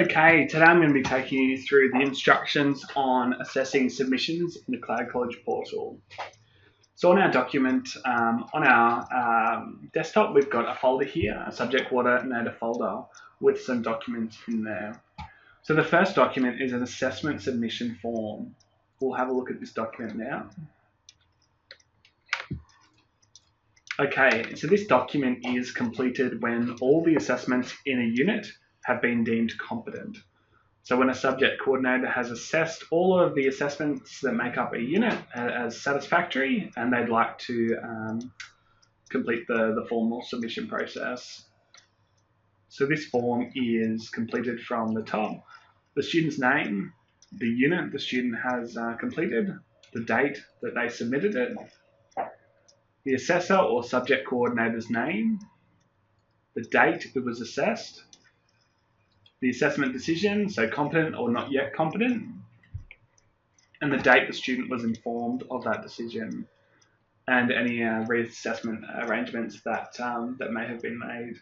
Okay, today I'm going to be taking you through the instructions on assessing submissions in the Cloud College portal. So on our document, on our desktop, we've got a folder here, a subject coordinator folder with some documents in there. So the first document is an assessment submission form. We'll have a look at this document now. Okay, so this document is completed when all the assessments in a unit have been deemed competent. So when a subject coordinator has assessed all of the assessments that make up a unit as satisfactory, and they'd like to complete the formal submission process. So this form is completed from the top, the student's name, the unit the student has completed, the date that they submitted it, the assessor or subject coordinator's name, the date it was assessed, the assessment decision, so competent or not yet competent, and the date the student was informed of that decision, and any reassessment arrangements that may have been made.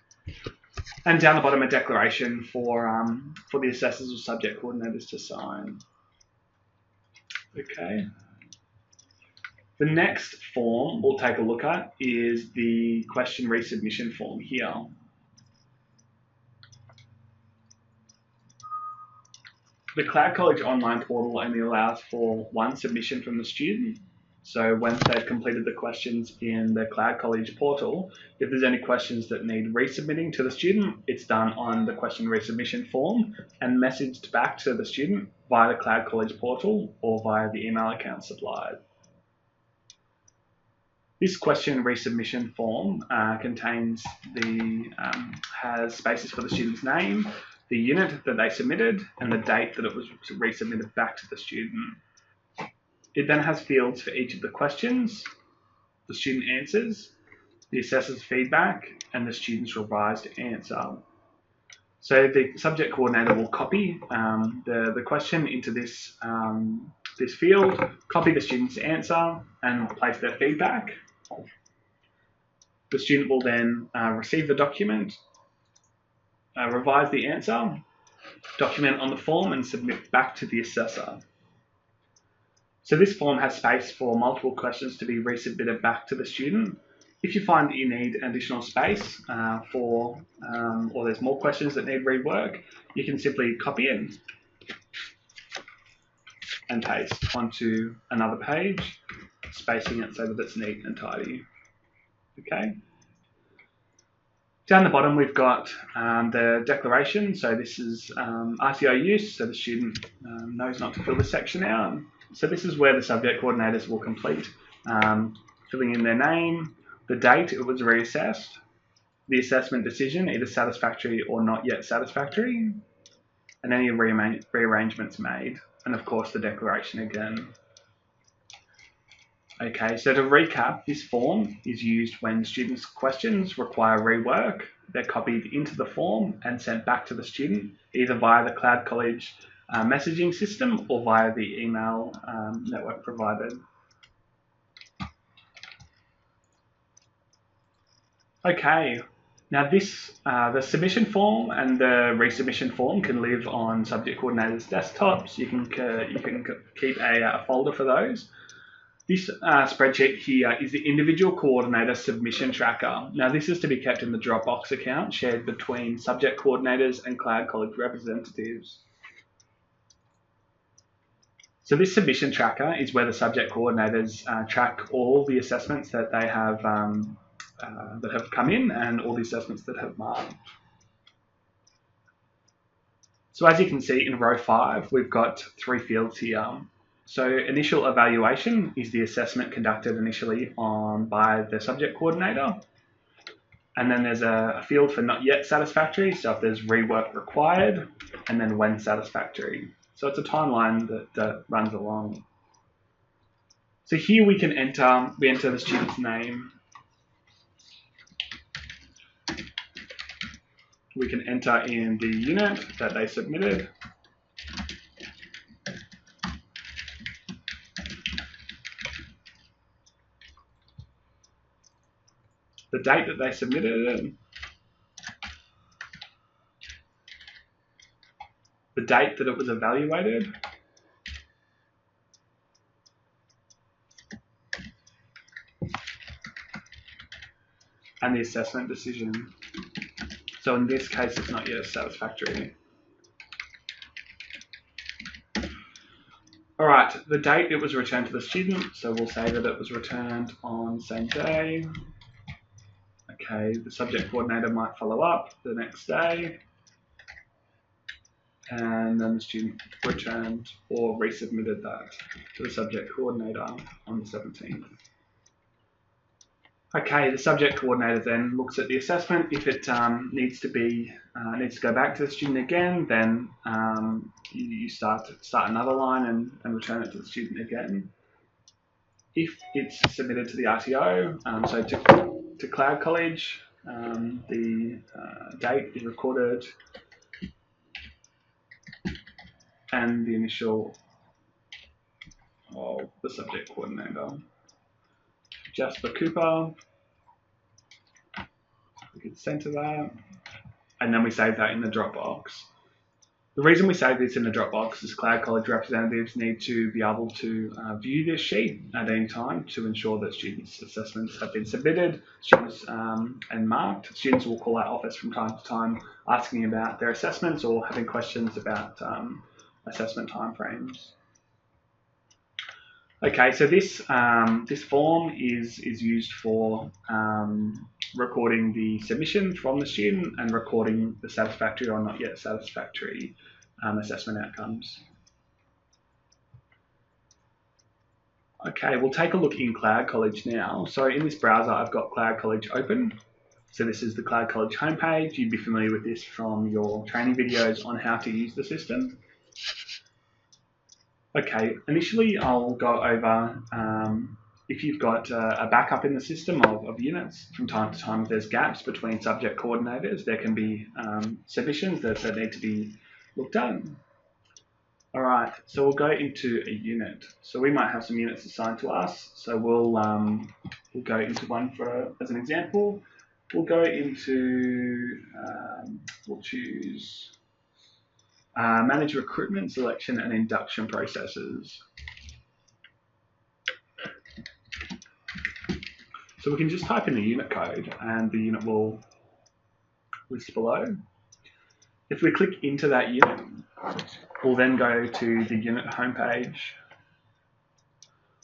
And down the bottom, a declaration for the assessors or subject coordinators to sign. Okay. The next form we'll take a look at is the question resubmission form here. The Cloud College online portal only allows for one submission from the student. So once they've completed the questions in the Cloud College portal, if there's any questions that need resubmitting to the student, it's done on the question resubmission form and messaged back to the student via the Cloud College portal or via the email account supplied. This question resubmission form has spaces for the student's name, the unit that they submitted, and the date that it was resubmitted back to the student. It then has fields for each of the questions, the student answers, the assessor's feedback, and the student's revised answer. So the subject coordinator will copy the question into this field, copy the student's answer, and place their feedback. The student will then receive the document, revise the answer, document on the form, and submit back to the assessor. So this form has space for multiple questions to be resubmitted back to the student. If you find that you need additional space or there's more questions that need rework, you can simply copy it and paste onto another page, spacing it so that it's neat and tidy. Okay. Down the bottom, we've got the declaration. So this is RTO use, so the student knows not to fill this section out. So this is where the subject coordinators will complete filling in their name, the date it was reassessed, the assessment decision, either satisfactory or not yet satisfactory, and any rearrangements made, and of course the declaration again. Okay, so to recap, this form is used when students' questions require rework. They're copied into the form and sent back to the student, either via the Cloud College messaging system or via the email network provided. Okay, now the submission form and the resubmission form can live on subject coordinators' desktops. You can keep a folder for those. This spreadsheet here is the individual coordinator submission tracker. Now this is to be kept in the Dropbox account shared between subject coordinators and Cloud College representatives. So this submission tracker is where the subject coordinators track all the assessments that they have come in and all the assessments that have marked. So as you can see in row 5, we've got 3 fields here. So initial evaluation is the assessment conducted initially by the subject coordinator. And then there's a field for not yet satisfactory, so if there's rework required, and then when satisfactory. So it's a timeline that runs along. So here we enter the student's name. We can enter in the unit that they submitted. The date that they submitted it, the date that it was evaluated, and the assessment decision. So in this case, it's not yet satisfactory. All right, the date it was returned to the student, so we'll say that it was returned on the same day. Okay, the subject coordinator might follow up the next day, and then the student returned or resubmitted that to the subject coordinator on the 17th. Okay, the subject coordinator then looks at the assessment. If it needs to go back to the student again, then you start another line and return it to the student again. If it's submitted to the RTO, so to Cloud College, the date is recorded and the initial of the subject coordinator. Jasper Cooper, we can center that, and then we save that in the Dropbox. The reason we save this in the Dropbox is Cloud College representatives need to be able to view this sheet at any time to ensure that students' assessments have been submitted, and marked. Students will call our office from time to time asking about their assessments or having questions about assessment timeframes. Okay, so this form is used for recording the submission from the student and recording the satisfactory or not yet satisfactory assessment outcomes. Okay, we'll take a look in Cloud College now. So in this browser, I've got Cloud College open. So this is the Cloud College homepage. You'd be familiar with this from your training videos on how to use the system. Okay, initially I'll go over if you've got a backup in the system of units. From time to time, if there's gaps between subject coordinators, there can be submissions that need to be looked at. All right, so we'll go into a unit. So we might have some units assigned to us. So we'll go into one as an example. We'll go into, we'll choose manage recruitment, selection, and induction processes. So we can just type in the unit code and the unit will list below. If we click into that unit, we'll then go to the unit homepage.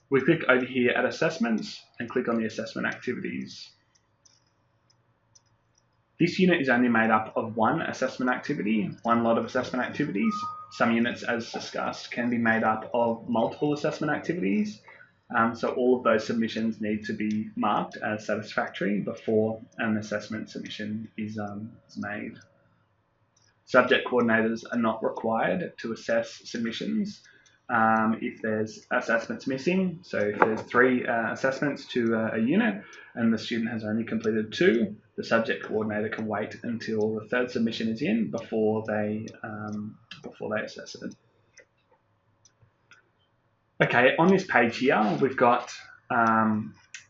We click over here at assessments and click on the assessment activities. This unit is only made up of one assessment activity, one lot of assessment activities. Some units, as discussed, can be made up of multiple assessment activities. So all of those submissions need to be marked as satisfactory before an assessment submission is made. Subject coordinators are not required to assess submissions if there's assessments missing. So if there's 3 assessments to a unit and the student has only completed 2, the subject coordinator can wait until the 3rd submission is in before they assess it. Okay, on this page here, we've got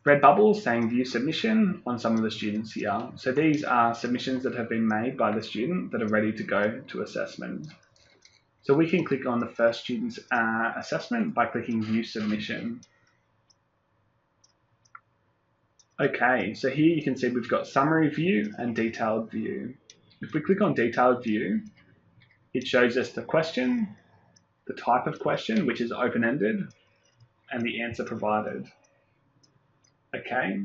red bubbles saying view submission on some of the students here. So these are submissions that have been made by the student that are ready to go to assessment. So we can click on the first student's assessment by clicking view submission. Okay, so here you can see we've got summary view and detailed view. If we click on detailed view, it shows us the question, the type of question, which is open-ended, and the answer provided. Okay,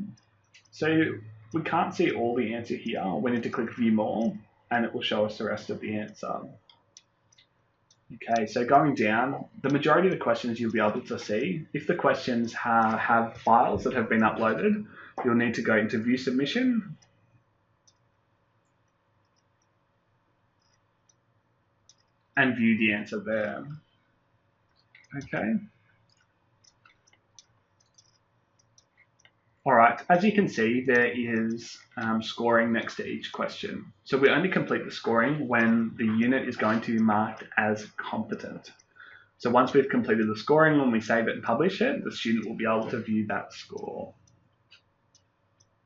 so we can't see all the answer here. We need to click view more, and it will show us the rest of the answer. Okay, so going down, the majority of the questions you'll be able to see. If the questions have files that have been uploaded, you'll need to go into view submission. And view the answer there. Okay. All right, as you can see, there is scoring next to each question. So we only complete the scoring when the unit is going to be marked as competent. So once we've completed the scoring, when we save it and publish it, the student will be able to view that score.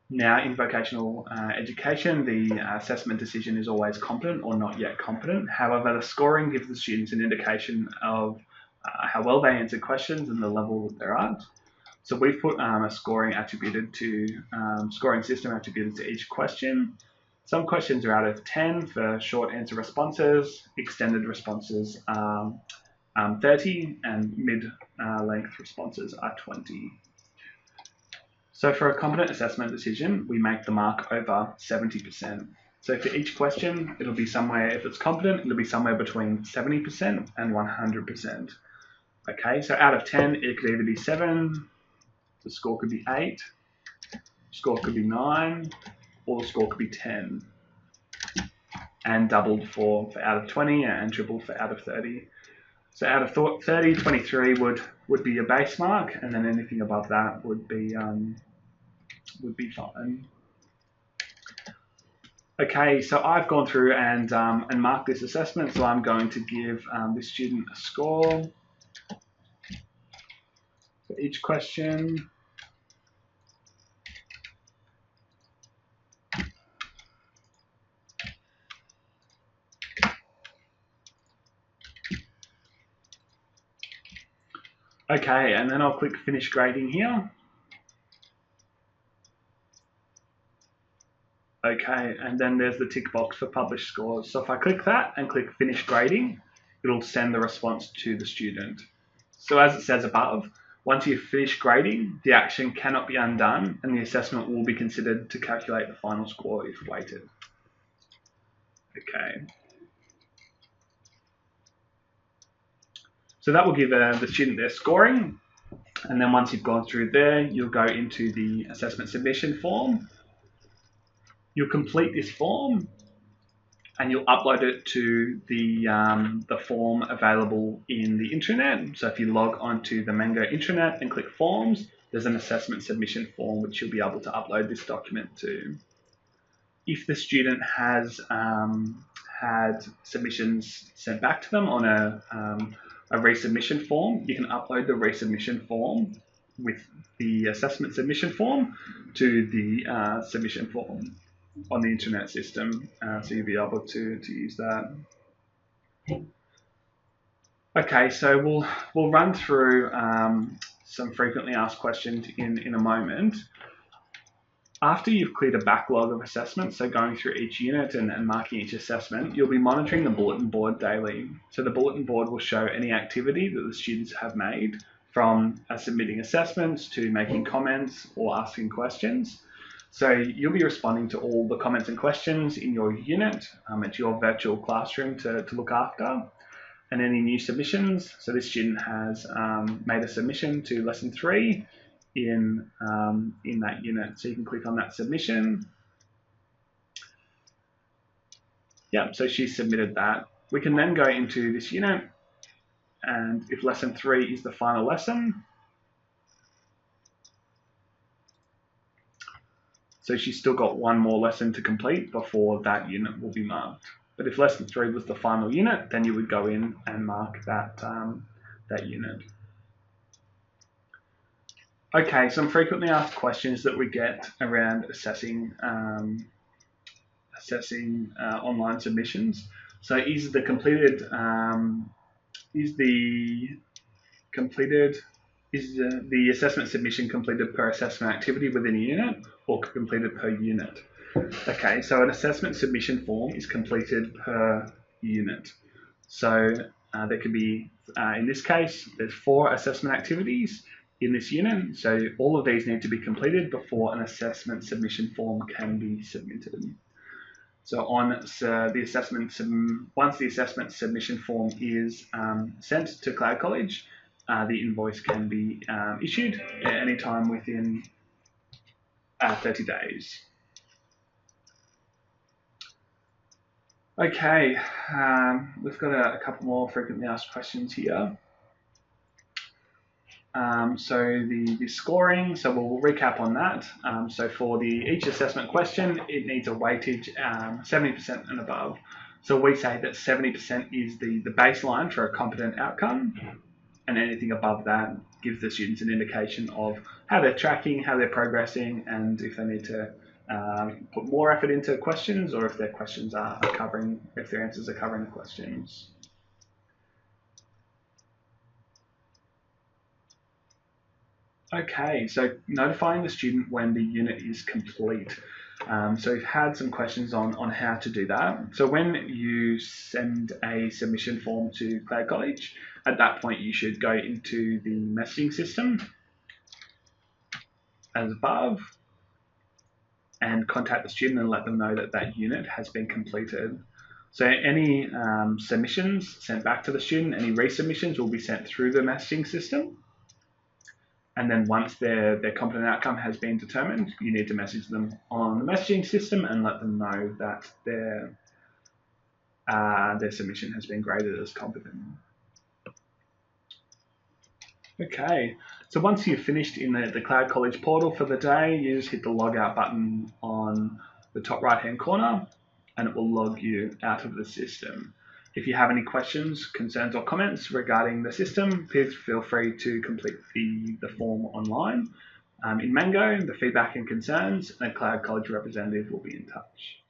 Now, in vocational education, the assessment decision is always competent or not yet competent. However, the scoring gives the students an indication of how well they answer questions and the level that they're at. So we've put a scoring system attributed to each question. Some questions are out of 10 for short answer responses, extended responses 30, and mid-length responses are 20. So for a competent assessment decision, we make the mark over 70%. So for each question, it'll be somewhere, if it's competent, it'll be somewhere between 70% and 100%. Okay, so out of 10, it could either be 7, the score could be 8, the score could be 9, or the score could be 10. And doubled for out of 20 and tripled for out of 30. So out of 30, 23 would be your base mark, and then anything above that would be fine. Okay, so I've gone through and marked this assessment, so I'm going to give this student a score for each question. Okay, and then I'll click Finish Grading here. Okay, and then there's the tick box for Publish Scores. So if I click that and click Finish Grading, it'll send the response to the student. So as it says above, once you've finished grading, the action cannot be undone and the assessment will be considered to calculate the final score if weighted. Okay. So that will give the student their scoring, and then once you've gone through there, you'll go into the assessment submission form. You'll complete this form and you'll upload it to the form available in the intranet. So if you log onto the Mango intranet and click Forms, there's an assessment submission form which you'll be able to upload this document to. If the student has had submissions sent back to them on a resubmission form, you can upload the resubmission form with the assessment submission form to the submission form on the internet system, so you'll be able to use that. Okay, so we'll run through some frequently asked questions in a moment. After you've cleared a backlog of assessments, so going through each unit and marking each assessment, you'll be monitoring the bulletin board daily. So the bulletin board will show any activity that the students have made, from submitting assessments to making comments or asking questions. So you'll be responding to all the comments and questions in your unit. It's your virtual classroom to look after. And any new submissions. So this student has made a submission to lesson 3 in that unit. So you can click on that submission. Yeah, so she submitted that. We can then go into this unit, and if lesson 3 is the final lesson, so she's still got one more lesson to complete before that unit will be marked. But if lesson 3 was the final unit, then you would go in and mark that unit. Okay, some frequently asked questions that we get around assessing online submissions. So is the assessment submission completed per assessment activity within a unit or completed per unit? Okay, so an assessment submission form is completed per unit. So there could be, in this case, there's 4 assessment activities in this unit. So all of these need to be completed before an assessment submission form can be submitted. So once the assessment submission form is sent to Cloud College, the invoice can be issued at any time within 30 days. Okay, we've got a couple more frequently asked questions here. So the scoring, so we'll recap on that. So for each assessment question, it needs a weightage 70% and above. So we say that 70% is the baseline for a competent outcome, and anything above that gives the students an indication of how they're tracking, how they're progressing, and if they need to put more effort into questions, or if their questions are covering, if their answers are covering the questions. Okay, so notifying the student when the unit is complete. So we've had some questions on how to do that. So when you send a submission form to Cloud College, at that point you should go into the messaging system as above and contact the student and let them know that that unit has been completed. So any submissions sent back to the student, any resubmissions will be sent through the messaging system. And then once their competent outcome has been determined, you need to message them on the messaging system and let them know that their submission has been graded as competent. Okay, so once you've finished in the Cloud College portal for the day, you just hit the log out button on the top right hand corner and it will log you out of the system. If you have any questions, concerns or comments regarding the system, please feel free to complete the form online. In Mango, the feedback and concerns, a Cloud College representative will be in touch.